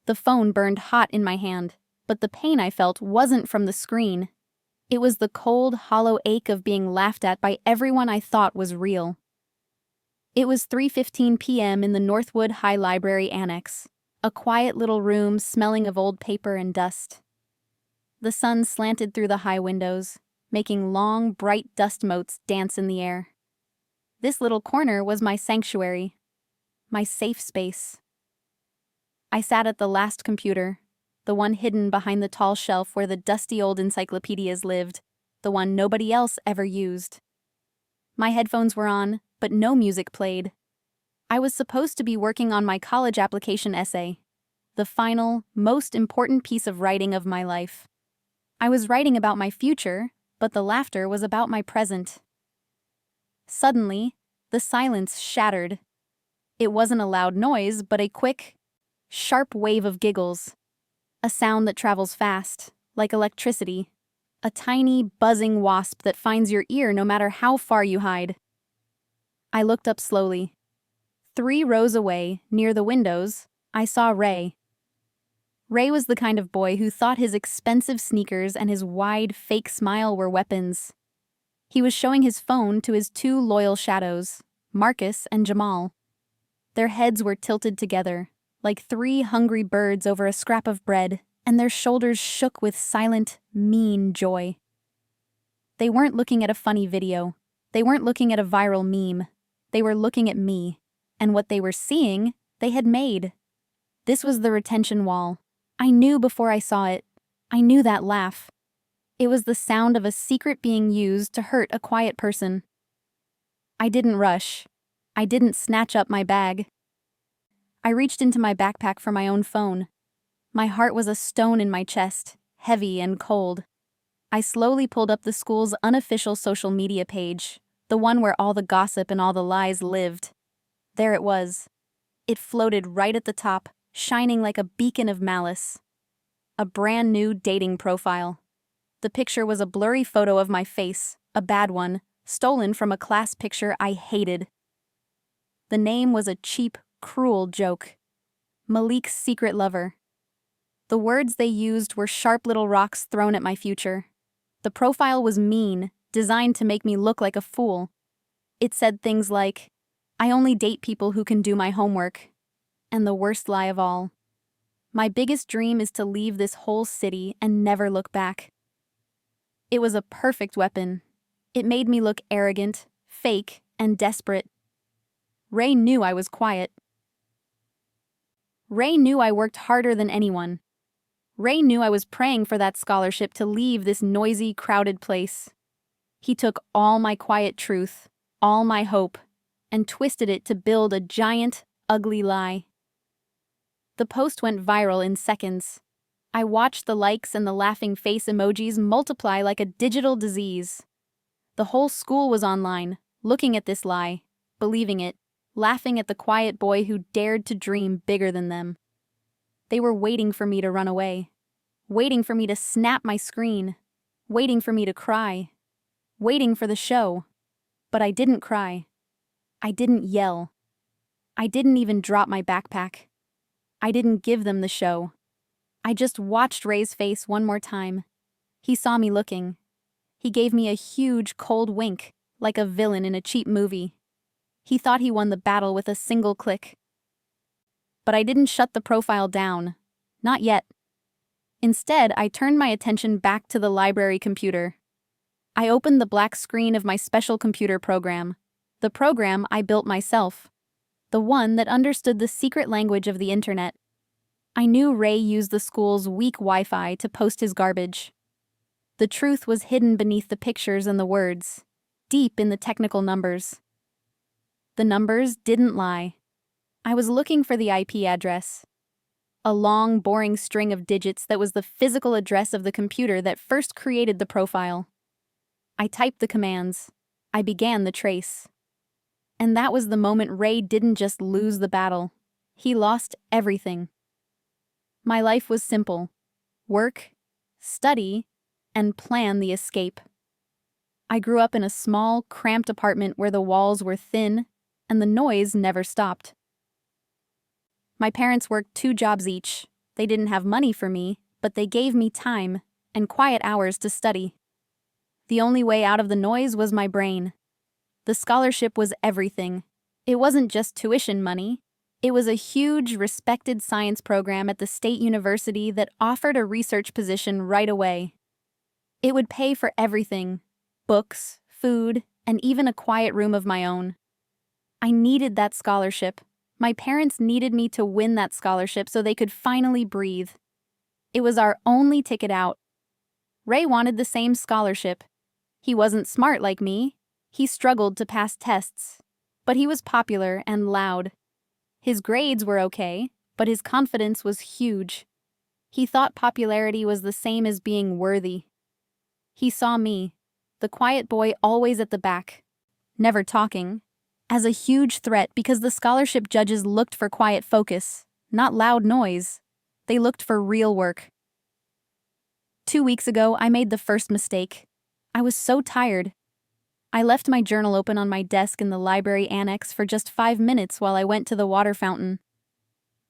The phone burned hot in my hand, but the pain I felt wasn't from the screen. It was the cold, hollow ache of being laughed at by everyone I thought was real. It was 3:15 p.m. in the Northwood High Library Annex, a quiet little room smelling of old paper and dust. The sun slanted through the high windows, making long, bright dust motes dance in the air. This little corner was my sanctuary, my safe space. I sat at the last computer, the one hidden behind the tall shelf where the dusty old encyclopedias lived, the one nobody else ever used. My headphones were on, but no music played. I was supposed to be working on my college application essay, the final, most important piece of writing of my life. I was writing about my future, but the laughter was about my present. Suddenly, the silence shattered. It wasn't a loud noise, but a quick, sharp wave of giggles. A sound that travels fast, like electricity. A tiny, buzzing wasp that finds your ear no matter how far you hide. I looked up slowly. 3 rows away, near the windows, I saw Ray. Ray was the kind of boy who thought his expensive sneakers and his wide, fake smile were weapons. He was showing his phone to his 2 loyal shadows, Marcus and Jamal. Their heads were tilted together, like 3 hungry birds over a scrap of bread, and their shoulders shook with silent, mean joy. They weren't looking at a funny video. They weren't looking at a viral meme. They were looking at me, and what they were seeing, they had made. This was the retention wall. I knew before I saw it. I knew that laugh. It was the sound of a secret being used to hurt a quiet person. I didn't rush. I didn't snatch up my bag. I reached into my backpack for my own phone. My heart was a stone in my chest, heavy and cold. I slowly pulled up the school's unofficial social media page, the one where all the gossip and all the lies lived. There it was. It floated right at the top, shining like a beacon of malice. A brand new dating profile. The picture was a blurry photo of my face, a bad one, stolen from a class picture I hated. The name was a cheap, cruel joke. Malik's secret lover. The words they used were sharp little rocks thrown at my future. The profile was mean, designed to make me look like a fool. It said things like, "I only date people who can do my homework." And the worst lie of all, my biggest dream is to leave this whole city and never look back. It was a perfect weapon. It made me look arrogant, fake, and desperate. Ray knew I was quiet. Ray knew I worked harder than anyone. Ray knew I was praying for that scholarship to leave this noisy, crowded place. He took all my quiet truth, all my hope, and twisted it to build a giant, ugly lie. The post went viral in seconds. I watched the likes and the laughing face emojis multiply like a digital disease. The whole school was online, looking at this lie, believing it, laughing at the quiet boy who dared to dream bigger than them. They were waiting for me to run away, waiting for me to snap my screen, waiting for me to cry, waiting for the show. But I didn't cry. I didn't yell. I didn't even drop my backpack. I didn't give them the show. I just watched Ray's face one more time. He saw me looking. He gave me a huge, cold wink, like a villain in a cheap movie. He thought he won the battle with a single click. But I didn't shut the profile down. Not yet. Instead, I turned my attention back to the library computer. I opened the black screen of my special computer program, the program I built myself, the one that understood the secret language of the internet. I knew Ray used the school's weak Wi-Fi to post his garbage. The truth was hidden beneath the pictures and the words, deep in the technical numbers. The numbers didn't lie. I was looking for the IP address. A long, boring string of digits that was the physical address of the computer that first created the profile. I typed the commands. I began the trace. And that was the moment Ray didn't just lose the battle. He lost everything. My life was simple. Work, study, and plan the escape. I grew up in a small, cramped apartment where the walls were thin and the noise never stopped. My parents worked 2 jobs each, They didn't have money for me, but they gave me time and quiet hours to study. The only way out of the noise was my brain. The scholarship was everything. It wasn't just tuition money. It was a huge, respected science program at the state university that offered a research position right away. It would pay for everything: books, food, and even a quiet room of my own. I needed that scholarship. My parents needed me to win that scholarship so they could finally breathe. It was our only ticket out. Ray wanted the same scholarship. He wasn't smart like me. He struggled to pass tests. But he was popular and loud. His grades were okay, but his confidence was huge. He thought popularity was the same as being worthy. He saw me, the quiet boy always at the back, never talking, as a huge threat because the scholarship judges looked for quiet focus, not loud noise. They looked for real work. 2 weeks ago, I made the first mistake. I was so tired. I left my journal open on my desk in the library annex for just 5 minutes while I went to the water fountain.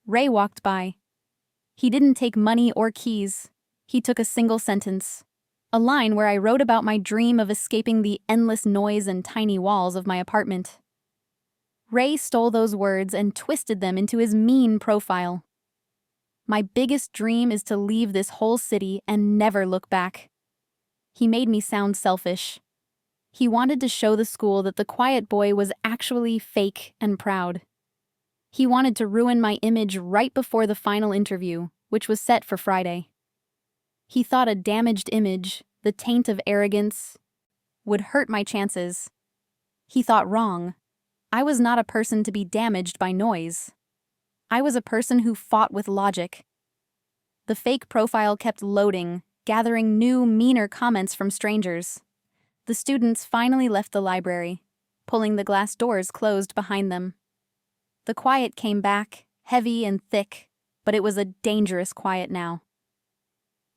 Ray walked by. He didn't take money or keys. He took a single sentence, a line where I wrote about my dream of escaping the endless noise and tiny walls of my apartment. Ray stole those words and twisted them into his mean profile. My biggest dream is to leave this whole city and never look back. He made me sound selfish. He wanted to show the school that the quiet boy was actually fake and proud. He wanted to ruin my image right before the final interview, which was set for Friday. He thought a damaged image, the taint of arrogance, would hurt my chances. He thought wrong. I was not a person to be damaged by noise. I was a person who fought with logic. The fake profile kept loading, gathering new, meaner comments from strangers. The students finally left the library, pulling the glass doors closed behind them. The quiet came back, heavy and thick, but it was a dangerous quiet now.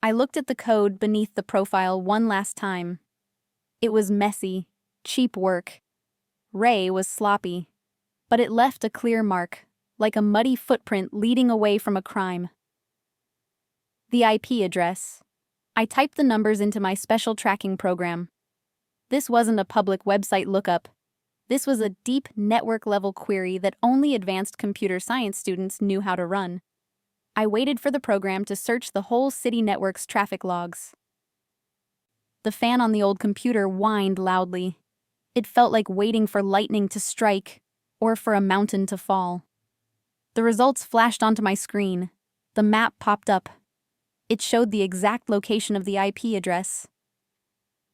I looked at the code beneath the profile one last time. It was messy, cheap work. Ray was sloppy, but it left a clear mark, like a muddy footprint leading away from a crime. The IP address. I typed the numbers into my special tracking program. This wasn't a public website lookup. This was a deep network-level query that only advanced computer science students knew how to run. I waited for the program to search the whole city network's traffic logs. The fan on the old computer whined loudly. It felt like waiting for lightning to strike or for a mountain to fall. The results flashed onto my screen. The map popped up. It showed the exact location of the IP address.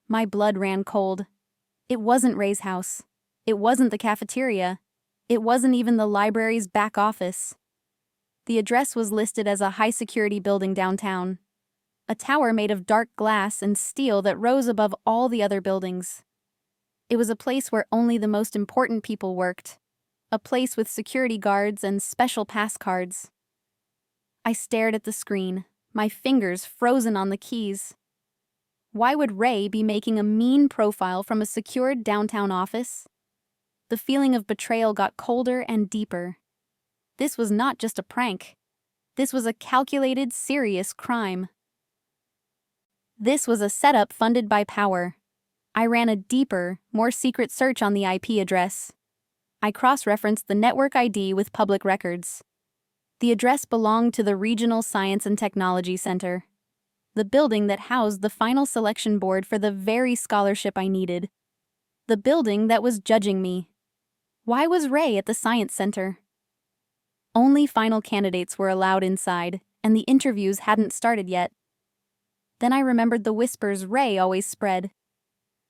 My blood ran cold. It wasn't Ray's house. It wasn't the cafeteria. It wasn't even the library's back office. The address was listed as a high-security building downtown, a tower made of dark glass and steel that rose above all the other buildings. It was a place where only the most important people worked, a place with security guards and special pass cards. I stared at the screen, my fingers frozen on the keys. Why would Ray be making a mean profile from a secured downtown office? The feeling of betrayal got colder and deeper. This was not just a prank. This was a calculated, serious crime. This was a setup funded by power. I ran a deeper, more secret search on the IP address. I cross-referenced the network ID with public records. The address belonged to the Regional Science and Technology Center, the building that housed the final selection board for the very scholarship I needed. The building that was judging me. Why was Ray at the Science Center? Only final candidates were allowed inside, and the interviews hadn't started yet. Then I remembered the whispers Ray always spread.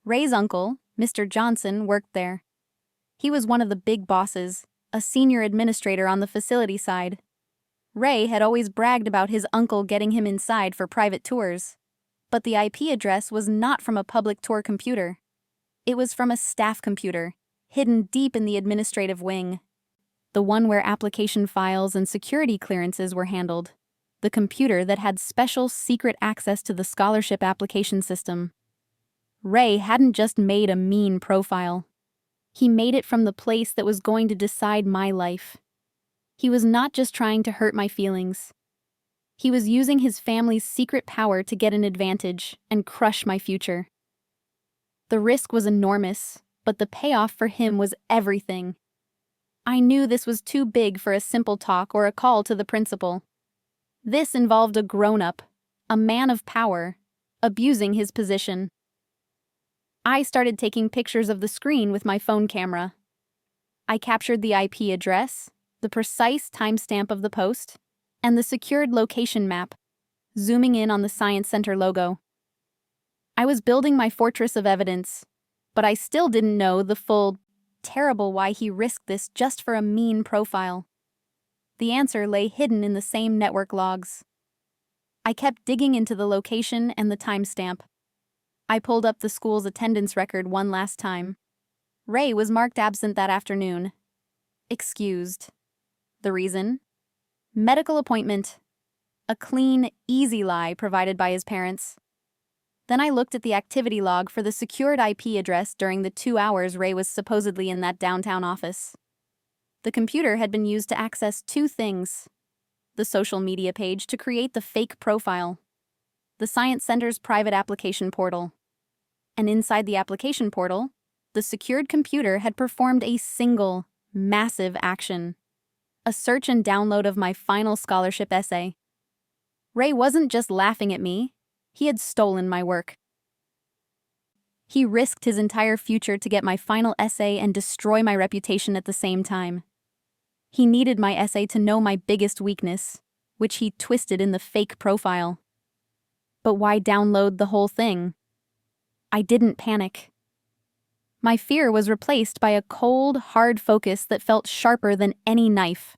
Ray's uncle, Mr. Johnson, worked there. He was one of the big bosses, a senior administrator on the facility side. Ray had always bragged about his uncle getting him inside for private tours. But the IP address was not from a public tour computer. It was from a staff computer, hidden deep in the administrative wing. The one where application files and security clearances were handled. The computer that had special secret access to the scholarship application system. Ray hadn't just made a mean profile. He made it from the place that was going to decide my life. He was not just trying to hurt my feelings. He was using his family's secret power to get an advantage and crush my future. The risk was enormous, but the payoff for him was everything. I knew this was too big for a simple talk or a call to the principal. This involved a grown-up, a man of power, abusing his position. I started taking pictures of the screen with my phone camera. I captured the IP address, the precise timestamp of the post, and the secured location map, zooming in on the Science Center logo. I was building my fortress of evidence, but I still didn't know the full, terrible why he risked this just for a mean profile. The answer lay hidden in the same network logs. I kept digging into the location and the timestamp. I pulled up the school's attendance record one last time. Ray was marked absent that afternoon. Excused. The reason? Medical appointment. A clean, easy lie provided by his parents. Then I looked at the activity log for the secured IP address during the 2 hours Ray was supposedly in that downtown office. The computer had been used to access two things: the social media page to create the fake profile, the Science Center's private application portal. And inside the application portal, the secured computer had performed a single, massive action: a search and download of my final scholarship essay. Ray wasn't just laughing at me, he had stolen my work. He risked his entire future to get my final essay and destroy my reputation at the same time. He needed my essay to know my biggest weakness, which he twisted in the fake profile. But why download the whole thing? I didn't panic. My fear was replaced by a cold, hard focus that felt sharper than any knife.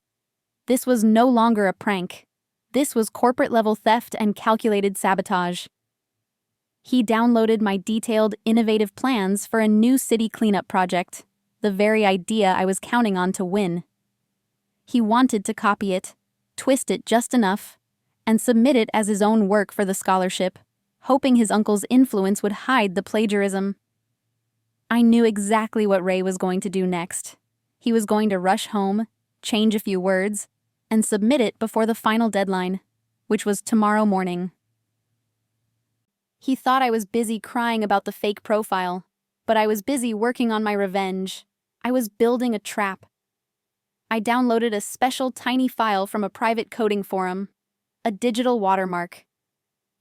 This was no longer a prank. This was corporate-level theft and calculated sabotage. He downloaded my detailed, innovative plans for a new city cleanup project, the very idea I was counting on to win. He wanted to copy it, twist it just enough, and submit it as his own work for the scholarship, hoping his uncle's influence would hide the plagiarism. I knew exactly what Ray was going to do next. He was going to rush home, change a few words, and submit it before the final deadline, which was tomorrow morning. He thought I was busy crying about the fake profile, but I was busy working on my revenge. I was building a trap. I downloaded a special tiny file from a private coding forum, a digital watermark.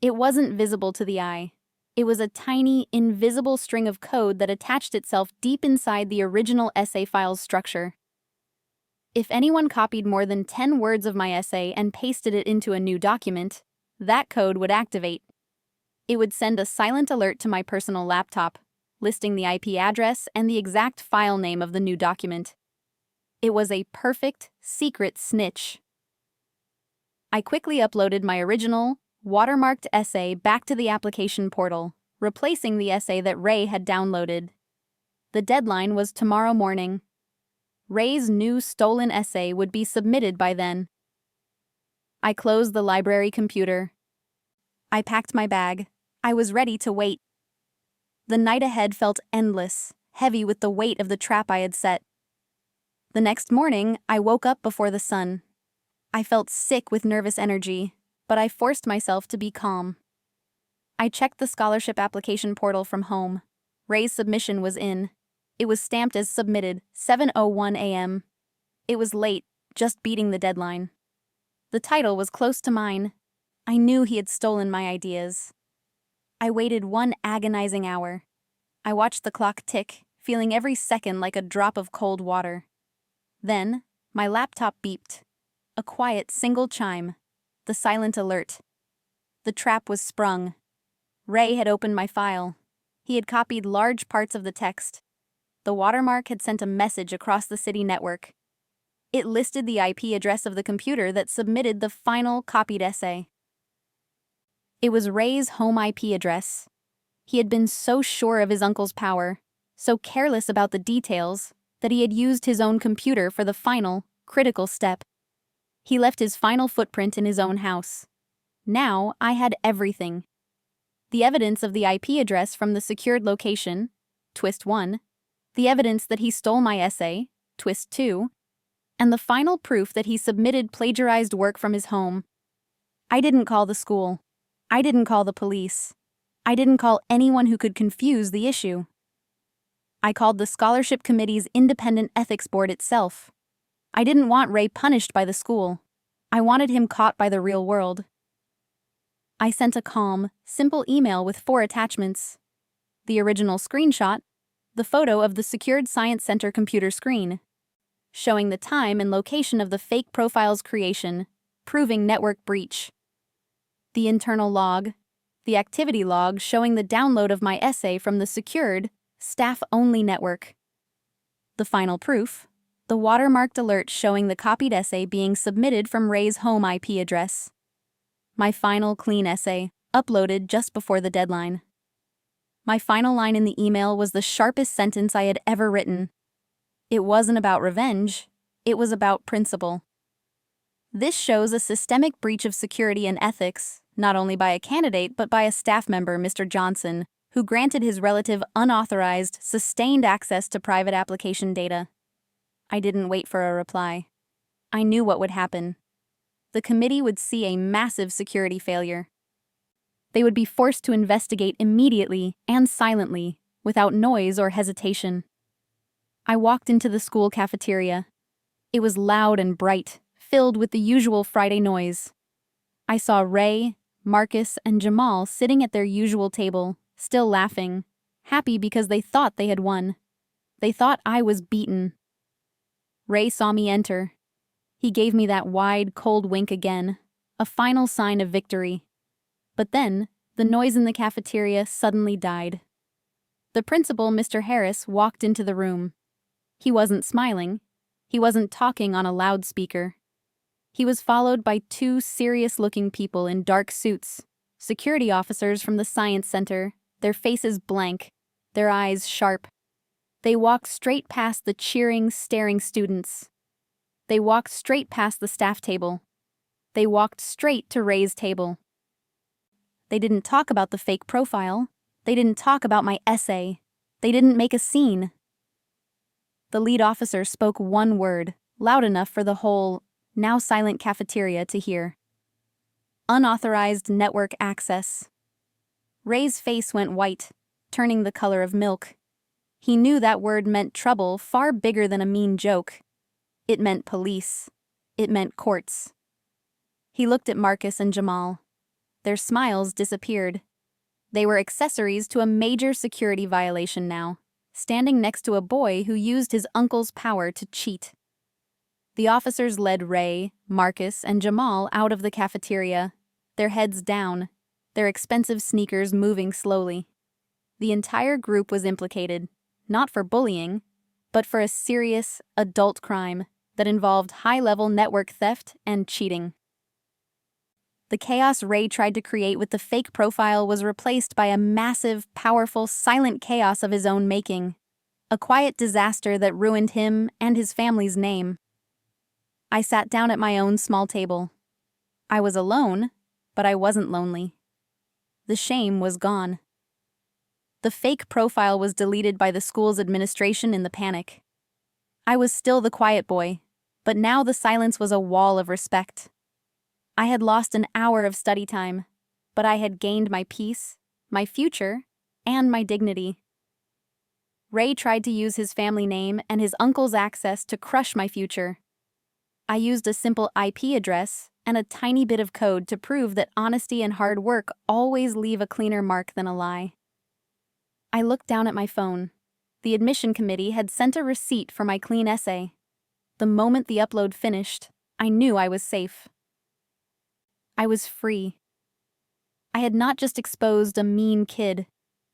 It wasn't visible to the eye. It was a tiny, invisible string of code that attached itself deep inside the original essay file's structure. If anyone copied more than 10 words of my essay and pasted it into a new document, that code would activate. It would send a silent alert to my personal laptop, listing the IP address and the exact file name of the new document. It was a perfect, secret snitch. I quickly uploaded my original, watermarked essay back to the application portal, replacing the essay that Ray had downloaded. The deadline was tomorrow morning. Ray's new stolen essay would be submitted by then. I closed the library computer. I packed my bag. I was ready to wait. The night ahead felt endless, heavy with the weight of the trap I had set. The next morning, I woke up before the sun. I felt sick with nervous energy, but I forced myself to be calm. I checked the scholarship application portal from home. Ray's submission was in. It was stamped as submitted, 7:01 a.m. It was late, just beating the deadline. The title was close to mine. I knew he had stolen my ideas. I waited 1 agonizing hour. I watched the clock tick, feeling every second like a drop of cold water. Then, my laptop beeped. A quiet single chime. The silent alert. The trap was sprung. Ray had opened my file. He had copied large parts of the text. The watermark had sent a message across the city network. It listed the IP address of the computer that submitted the final copied essay. It was Ray's home IP address. He had been so sure of his uncle's power, so careless about the details, that he had used his own computer for the final, critical step. He left his final footprint in his own house. Now I had everything. The evidence of the IP address from the secured location, twist 1, the evidence that he stole my essay, twist 2, and the final proof that he submitted plagiarized work from his home. I didn't call the school. I didn't call the police. I didn't call anyone who could confuse the issue. I called the scholarship committee's independent ethics board itself. I didn't want Ray punished by the school. I wanted him caught by the real world. I sent a calm, simple email with 4 attachments. The original screenshot, the photo of the secured Science Center computer screen, showing the time and location of the fake profile's creation, proving network breach. The internal log, the activity log showing the download of my essay from the secured, staff-only network. The final proof, the watermarked alert showing the copied essay being submitted from Ray's home IP address. My final clean essay, uploaded just before the deadline. My final line in the email was the sharpest sentence I had ever written. It wasn't about revenge, it was about principle. This shows a systemic breach of security and ethics, not only by a candidate but by a staff member, Mr. Johnson, who granted his relative unauthorized, sustained access to private application data. I didn't wait for a reply. I knew what would happen. The committee would see a massive security failure. They would be forced to investigate immediately and silently, without noise or hesitation. I walked into the school cafeteria. It was loud and bright, filled with the usual Friday noise. I saw Ray, Marcus, and Jamal sitting at their usual table, still laughing, happy because they thought they had won. They thought I was beaten. Ray saw me enter. He gave me that wide, cold wink again, a final sign of victory. But then, the noise in the cafeteria suddenly died. The principal, Mr. Harris, walked into the room. He wasn't smiling. He wasn't talking on a loudspeaker. He was followed by 2 serious-looking people in dark suits, security officers from the Science Center, their faces blank, their eyes sharp. They walked straight past the cheering, staring students. They walked straight past the staff table. They walked straight to Ray's table. They didn't talk about the fake profile. They didn't talk about my essay. They didn't make a scene. The lead officer spoke one word, loud enough for the whole, now silent cafeteria to hear. Unauthorized network access. Ray's face went white, turning the color of milk. He knew that word meant trouble far bigger than a mean joke. It meant police. It meant courts. He looked at Marcus and Jamal. Their smiles disappeared. They were accessories to a major security violation now, standing next to a boy who used his uncle's power to cheat. The officers led Ray, Marcus, and Jamal out of the cafeteria, their heads down, their expensive sneakers moving slowly. The entire group was implicated, not for bullying, but for a serious, adult crime that involved high-level network theft and cheating. The chaos Ray tried to create with the fake profile was replaced by a massive, powerful, silent chaos of his own making, a quiet disaster that ruined him and his family's name. I sat down at my own small table. I was alone, but I wasn't lonely. The shame was gone. The fake profile was deleted by the school's administration in the panic. I was still the quiet boy, but now the silence was a wall of respect. I had lost an hour of study time, but I had gained my peace, my future, and my dignity. Ray tried to use his family name and his uncle's access to crush my future. I used a simple IP address and a tiny bit of code to prove that honesty and hard work always leave a cleaner mark than a lie. I looked down at my phone. The admission committee had sent a receipt for my clean essay. The moment the upload finished, I knew I was safe. I was free. I had not just exposed a mean kid.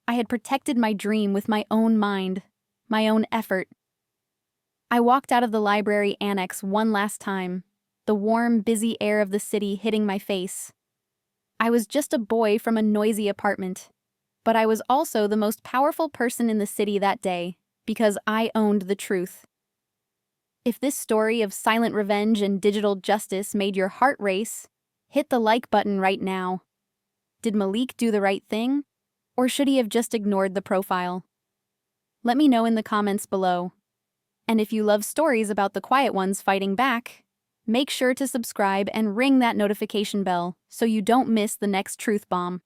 I had protected my dream with my own mind, my own effort. I walked out of the library annex one last time, the warm, busy air of the city hitting my face. I was just a boy from a noisy apartment, but I was also the most powerful person in the city that day because I owned the truth. If this story of silent revenge and digital justice made your heart race, hit the like button right now. Did Malik do the right thing, or should he have just ignored the profile? Let me know in the comments below. And if you love stories about the quiet ones fighting back, Make sure to subscribe and ring that notification bell so you don't miss the next truth bomb.